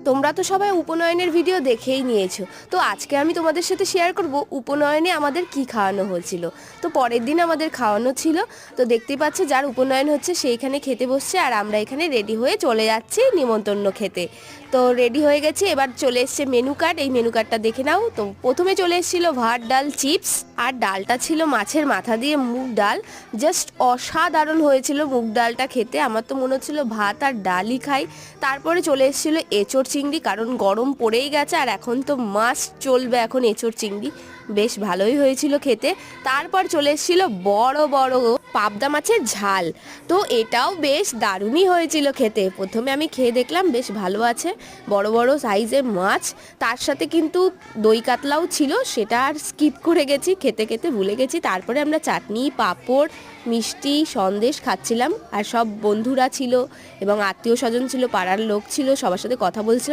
তোমরা তো সবাই উপনয়নের ভিডিও দেখেই নিয়েছো, তো আজকে আমি তোমাদের সাথে শেয়ার করব উপনয়নে আমাদের কি খাওয়ানো হয়েছিল। তো পরের দিন আমাদের খাওয়ানো ছিল, তো দেখতেই পাচ্ছ যার উপনয়ন হচ্ছে সেইখানে খেতে বসছে, আর আমরা এখানে রেডি হয়ে চলে যাচ্ছি নিমন্ত্রণ খেতে। তো রেডি হয়ে গেছি, এবার চলে এসছে মেনু কার্ড, এই মেনু কার্ডটা দেখে নাও। তো প্রথমে চলে এসেছিলো ভাত ডাল চিপস, আর ডালটা ছিল মাছের মাথা দিয়ে মুগ ডাল। জাস্ট অসাধারণ হয়েছিল মুগ ডালটা খেতে, আমার তো মনে হচ্ছিল ভাত আর ডালই খাই। তারপরে চলে এসেছিলো এঁচোড় চিংড়ি, কারণ গরম পড়েই গেছে আর এখন তো মাস্ট চলবে এখন এঁচোড় চিংড়ি, বেশ ভালোই হয়েছিল খেতে। তারপর চলে এসেছিলো বড় বড় পাবদা মাছের ঝাল, তো এটাও বেশ দারুণই হয়েছিল খেতে। প্রথমে আমি খেয়ে দেখলাম বেশ ভালো আছে, বড় বড় সাইজের মাছ। তার সাথে কিন্তু দই কাতলাও ছিল, সেটা আর স্কিপ করে গেছি, খেতে খেতে ভুলে গেছি। তারপরে আমরা চাটনি পাঁপড় মিষ্টি সন্দেশ খাচ্ছিলাম, আর সব বন্ধুরা ছিল এবং আত্মীয় স্বজন ছিল, পাড়ার লোক ছিল, সবার সাথে কথা বলছিলাম।